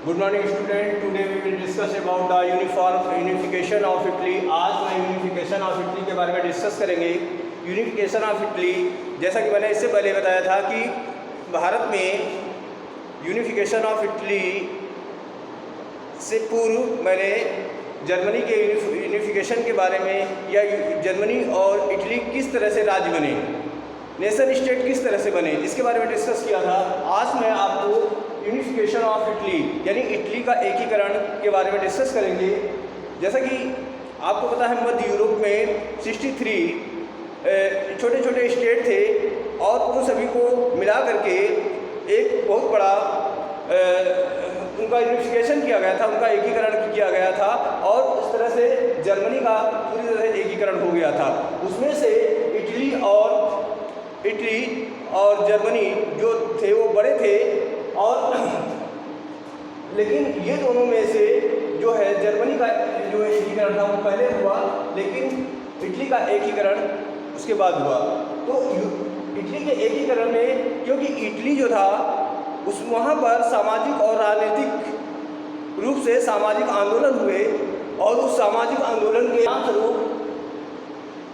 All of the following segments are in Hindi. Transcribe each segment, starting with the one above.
Good morning student, today we will discuss about the unification of Italy. आज मैं यूनिफिकेशन ऑफ इटली के बारे में डिस्कस करेंगे। यूनिफिकेशन ऑफ इटली, जैसा कि मैंने इससे पहले बताया था कि भारत में यूनिफिकेशन ऑफ इटली से पूर्व मैंने जर्मनी के यूनिफिकेशन के बारे में या जर्मनी और इटली किस तरह से राज्य बने, नेशन स्टेट किस तरह से बने, इसके बारे में डिस्कस किया था। आज मैं आपको यूनिफिकेशन ऑफ इटली यानी इटली का एकीकरण के बारे में डिस्कस करेंगे। जैसा कि आपको पता है, मध्य यूरोप में 63 छोटे छोटे स्टेट थे और उन सभी को मिला करके एक बहुत बड़ा उनका यूनिफिकेशन किया गया था, उनका एकीकरण किया गया था और इस तरह से जर्मनी का पूरी तरह से एकीकरण हो गया था। उसमें से इटली और जर्मनी जो थे वो बड़े थे, और लेकिन ये दोनों में से जो है जर्मनी का जो एकीकरण था वो पहले हुआ, लेकिन इटली का एकीकरण उसके बाद हुआ। तो इटली के एकीकरण में, क्योंकि इटली जो था उस वहाँ पर सामाजिक और राजनीतिक रूप से सामाजिक आंदोलन हुए और उस सामाजिक आंदोलन के स्वरूप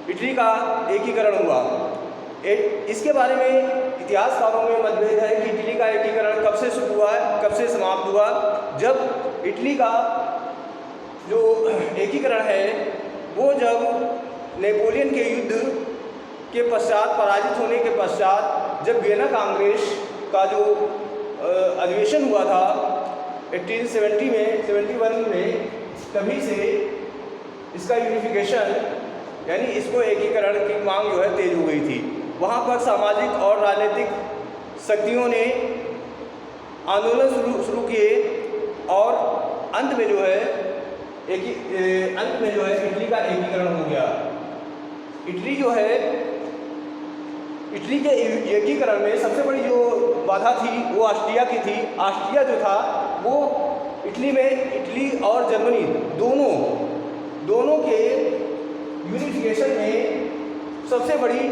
इटली का एकीकरण हुआ। इसके बारे में इतिहासकारों में मतभेद है कि इटली का एकीकरण कब से शुरू हुआ, कब से समाप्त हुआ। जब इटली का जो एकीकरण है वो जब नेपोलियन के युद्ध के पश्चात, पराजित होने के पश्चात, जब वियना कांग्रेस का जो अधिवेशन हुआ था 1871 में, तभी से इसका यूनिफिकेशन यानी इसको एकीकरण की मांग जो है तेज हो गई थी। वहाँ पर सामाजिक और राजनीतिक शक्तियों ने आंदोलन शुरू किए और अंत में जो है इटली का एकीकरण हो गया। इटली के एकीकरण में सबसे बड़ी जो बाधा थी वो ऑस्ट्रिया की थी। ऑस्ट्रिया जो था वो इटली और जर्मनी दोनों के यूनिफिकेशन में सबसे बड़ी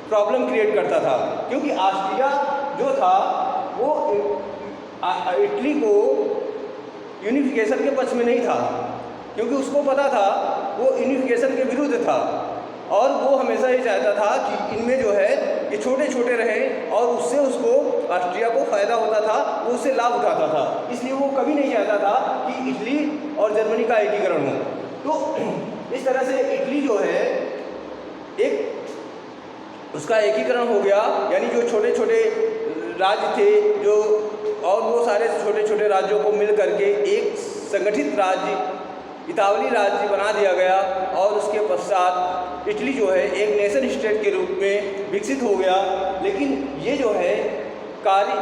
प्रॉब्लम क्रिएट करता था, क्योंकि ऑस्ट्रिया जो था वो इटली को यूनिफिकेशन के पक्ष में नहीं था, क्योंकि उसको पता था वो यूनिफिकेशन के विरुद्ध था और वो हमेशा ये चाहता था कि इनमें जो है ये छोटे छोटे रहें और उससे उसको ऑस्ट्रिया को फ़ायदा होता था, वो उससे लाभ उठाता था। इसलिए वो कभी नहीं चाहता था कि इटली और जर्मनी का एकीकरण हो। तो इस तरह से इटली जो है एक उसका एकीकरण हो गया, यानी जो छोटे छोटे राज्य थे जो, और वो सारे छोटे छोटे राज्यों को मिल करके एक संगठित राज्य, इतावली राज्य बना दिया गया और उसके पश्चात इटली जो है एक नेशन स्टेट के रूप में विकसित हो गया। लेकिन ये जो है कार्य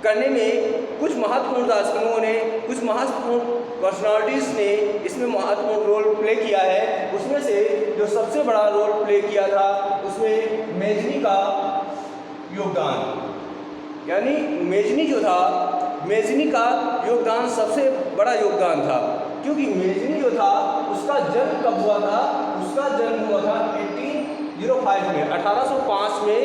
करने में कुछ महत्वपूर्ण दार्शनिकों ने, कुछ महत्वपूर्ण पर्सनालिटीज़ ने इसमें महत्वपूर्ण रोल प्ले किया है। उसमें से जो सबसे बड़ा रोल प्ले किया था उसमें मेजनी का योगदान, यानी मेजनी का योगदान सबसे बड़ा योगदान था, क्योंकि मेजनी जो था उसका जन्म कब हुआ था? उसका जन्म हुआ था 1805 में, 1805 में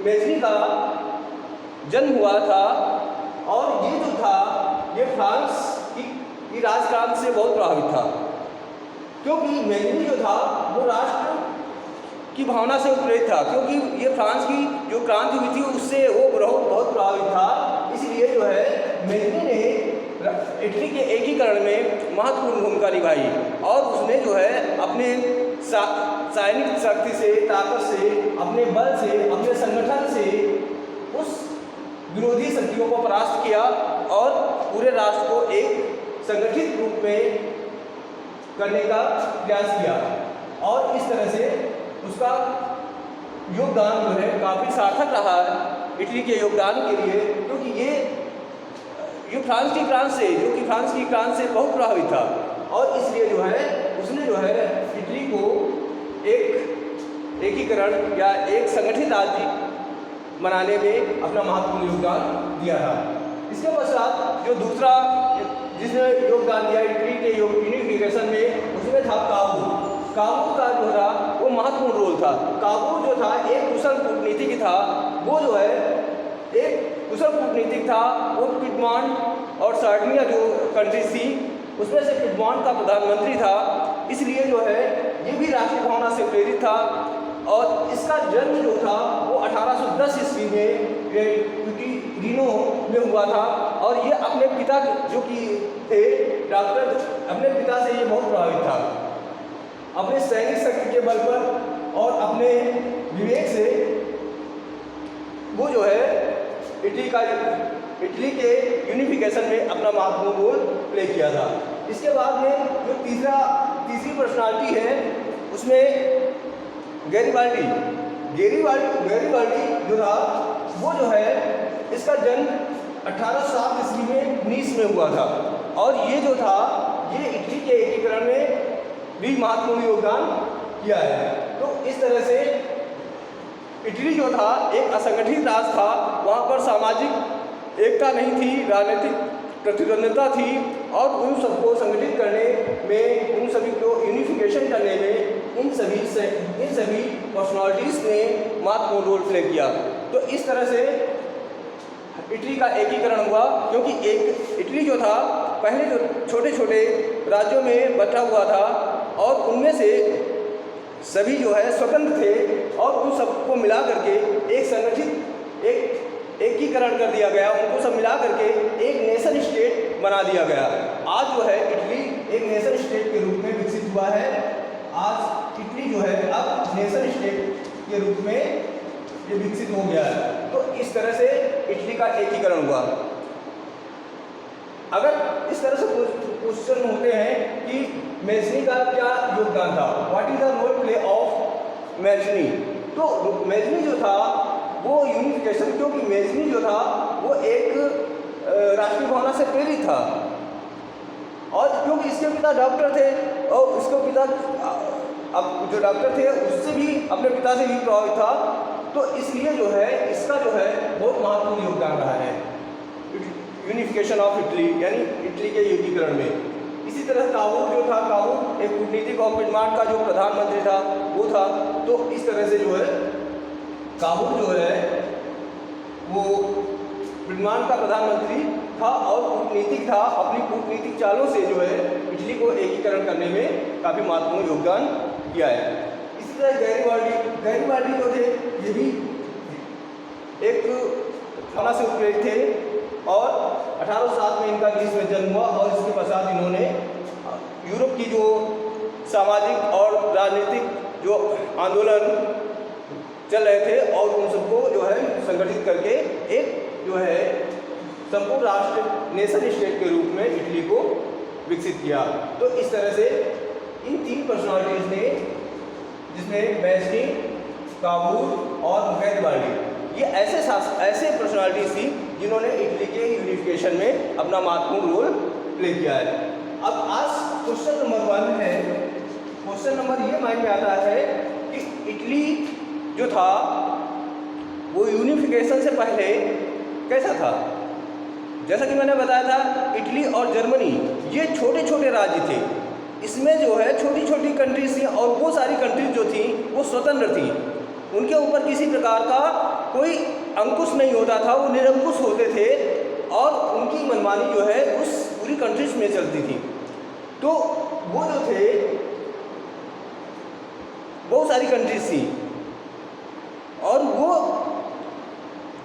मेजनी का जन्म हुआ था। और ये जो था ये फ्रांस की राजक्रांति से बहुत प्रभावित था, क्योंकि मेजनी जो था वो राष्ट्र की भावना से प्रेरित था, क्योंकि ये फ्रांस की जो क्रांति हुई थी उससे वो बहुत प्रभावित था। इसलिए जो है मेजनी ने इटली के एकीकरण में महत्वपूर्ण भूमिका निभाई और उसने जो है अपने सैनिक शक्ति से, ताकत से, अपने बल से, अपने संगठन से उस विरोधी शक्तियों को परास्त किया और पूरे राष्ट्र को एक संगठित रूप में करने का प्रयास किया। और इस तरह से उसका योगदान जो है काफ़ी सार्थक रहा है इटली के योगदान के लिए, क्योंकि ये फ्रांस की क्रांति से बहुत प्रभावित था और इसलिए जो है उसने जो है इटली को एक एकीकरण या एक संगठित राज्य बनाने में अपना महत्वपूर्ण योगदान दिया था। इसके पश्चात जो दूसरा जिसने योगदान दिया इटली के यूनिफिकेशन में, उसमें था काबू का जो था वो महत्वपूर्ण रोल था। काबू जो था एक कुशल कूटनीतिज्ञ था, वो जो है एक कुशल कूटनीतिक था वो पिडमॉन्ट और सार्डिनिया जो कंट्रीज थी उसमें से पिडमॉन्ट का प्रधानमंत्री था, इसलिए जो है ये भी राष्ट्रीय भावना से प्रेरित था। और इसका जन्म जो था वो 1810 ईस्वी में रीनो में हुआ था। और ये अपने पिता जो कि थे डॉक्टर, अपने पिता से ये बहुत प्रभावित था। अपने सैनिक शक्ति के बल पर और अपने विवेक से वो जो है इटली के यूनिफिकेशन में अपना महत्वपूर्ण रोल प्ले किया था। इसके बाद में जो तीसरी पर्सनालिटी है उसमें गैरिबाल्डी जो था वो जो है इसका जन्म 1807 ईस्वी में नीस में हुआ था। और ये जो था ये इटली के एकीकरण में भी महत्वपूर्ण योगदान किया है। तो इस तरह से इटली जो था एक असंगठित राष्ट्र था, वहाँ पर सामाजिक एकता नहीं थी, राजनीतिक प्रतिद्वंद्विता थी और उन सबको संगठित करने में, उन सभी को यूनिफिकेशन करने में इन सभी पर्सनालिटीज़ ने महत्वपूर्ण रोल प्ले किया। तो इस तरह से इटली का एकीकरण हुआ, क्योंकि इटली जो था पहले जो छोटे छोटे राज्यों में बटा हुआ था और उनमें से सभी जो है स्वतंत्र थे और उन सबको मिला करके एक संगठित एकीकरण कर दिया गया, उनको सब मिला करके एक नेशन स्टेट बना दिया गया। आज जो है इटली एक नेशन स्टेट के रूप में विकसित हुआ है। आज इटली जो है अब नेशन स्टेट के रूप में ये विकसित हो गया है। तो इस तरह से इटली का एकीकरण हुआ। अगर इस तरह से क्वेश्चन होते हैं कि मेजनी का क्या योगदान था, what is the role play of Mazzini, तो मेजनी जो था वो यूनिफिकेशन, क्योंकि मेजनी जो था वो एक राष्ट्रीय भावना से प्रेरित था और क्योंकि इसके पिता डॉक्टर थे और उसके पिता अब जो डॉक्टर थे उससे भी अपने पिता से भी प्रभावित था। तो इसलिए जो है इसका जो है बहुत महत्वपूर्ण योगदान रहा है यूनिफिकेशन ऑफ इटली, यानी इटली के एकीकरण में। इसी तरह काबूल जो था, काबूल एक कूटनीतिक और पिडमॉन्ट का जो प्रधानमंत्री था वो था। तो इस तरह से जो है काबूल जो है वो पिडमॉन्ट का प्रधानमंत्री था और कूटनीतिक था। अपनी कूटनीतिक चालों से जो है इटली को एकीकरण करने में काफ़ी महत्वपूर्ण योगदान किया है। इसी तरह गैरिबाल्डी जो थे ये भी एक भावना से उत्प्रेरित थे और 1807 में इनका नीस में जन्म हुआ और इसके पश्चात इन्होंने यूरोप की जो सामाजिक और राजनीतिक जो आंदोलन चल रहे थे और उन सबको जो है संगठित करके एक जो है संपूर्ण राष्ट्र नेशन स्टेट के रूप में इटली को विकसित किया। तो इस तरह से इन तीन पर्सनालिटीज़ ने, जिसमें मेजनी, काबूल और गैरिबाल्डी, ये ऐसे पर्सनालिटीज थी जिन्होंने इटली के यूनिफिकेशन में अपना महत्वपूर्ण रोल प्ले किया है। अब आज क्वेश्चन नंबर 1 है। क्वेश्चन नंबर ये माइंड में आता है कि इटली जो था वो यूनिफिकेशन से पहले कैसा था। जैसा कि मैंने बताया था इटली और जर्मनी ये छोटे छोटे राज्य थे, इसमें जो है छोटी छोटी कंट्रीज थी और वो सारी कंट्रीज जो थी वो स्वतंत्र थी, उनके ऊपर किसी प्रकार का कोई अंकुश नहीं होता था, वो निरंकुश होते थे और उनकी मनमानी जो है उस पूरी कंट्रीज में चलती थी। तो वो जो थे बहुत सारी कंट्रीज थी और वो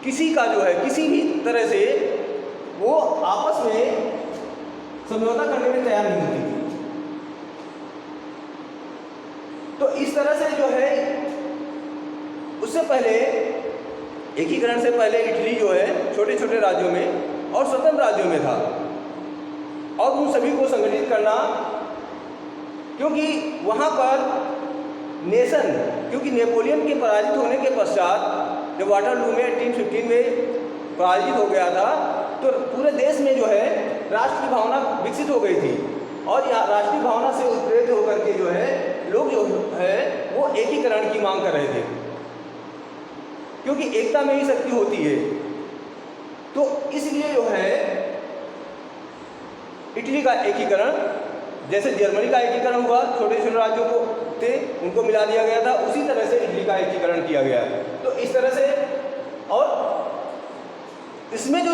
किसी का जो है किसी भी तरह से वो आपस में समझौता करने में तैयार नहीं होती थी। तो इस तरह से जो है उससे पहले एकीकरण से पहले इटली जो है छोटे छोटे राज्यों में और स्वतंत्र राज्यों में था और उन सभी को संगठित करना, क्योंकि वहाँ पर नेशन, क्योंकि नेपोलियन के पराजित होने के पश्चात जब वाटरलू में 1815 में पराजित हो गया था तो पूरे देश में जो है राष्ट्रीय भावना विकसित हो गई थी और राष्ट्रीय भावना से उत्प्रेरित होकर के जो है लोग जो है वो एकीकरण की मांग कर रहे थे, क्योंकि एकता में ही शक्ति होती है। तो इसलिए जो है इटली का एकीकरण, जैसे जर्मनी का एकीकरण हुआ, छोटे छोटे राज्यों को थे उनको मिला दिया गया था, उसी तरह से इटली का एकीकरण किया गया। तो इस तरह से और इसमें जो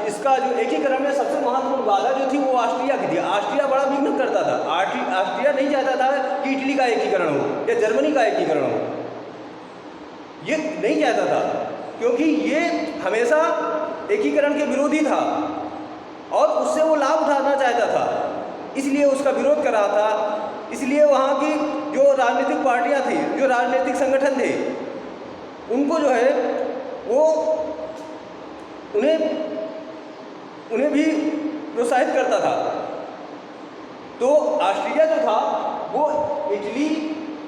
इसका जो एकीकरण में सबसे महत्वपूर्ण बाधा जो थी वो ऑस्ट्रिया की थी। ऑस्ट्रिया बड़ा विघ्न करता था। ऑस्ट्रिया नहीं चाहता था कि इटली का एकीकरण हो या जर्मनी का एकीकरण हो, ये नहीं चाहता था, क्योंकि ये हमेशा एकीकरण के विरोधी था और उससे वो लाभ उठाना चाहता था, इसलिए उसका विरोध कर रहा था। इसलिए वहाँ की जो राजनीतिक पार्टियाँ थी, जो राजनीतिक संगठन थे, उनको जो है वो उन्हें भी प्रोत्साहित करता था। तो ऑस्ट्रिया जो था वो इटली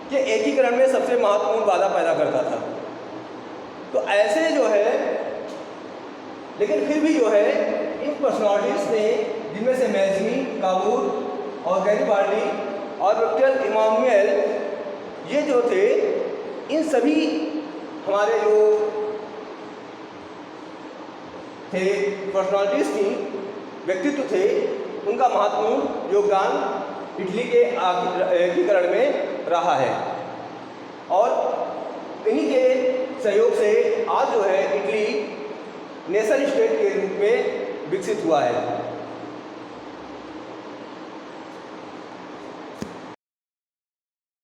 के एकीकरण में सबसे महत्वपूर्ण बाधा पैदा करता था। तो ऐसे जो है, लेकिन फिर भी जो है इन पर्सनालिटीज़ ने, जिनमें से मैज़नी, काबूल और गैरिबाल्डी और विक्टर इमानुएल, ये जो थे, इन सभी हमारे जो थे पर्सनालिटीज़ थी, व्यक्तित्व थे, उनका महत्वपूर्ण योगदान इटली के एकीकरण में रहा है। और इन्हीं के सहयोग से आज जो है इटली नेशन स्टेट के रूप में विकसित हुआ है।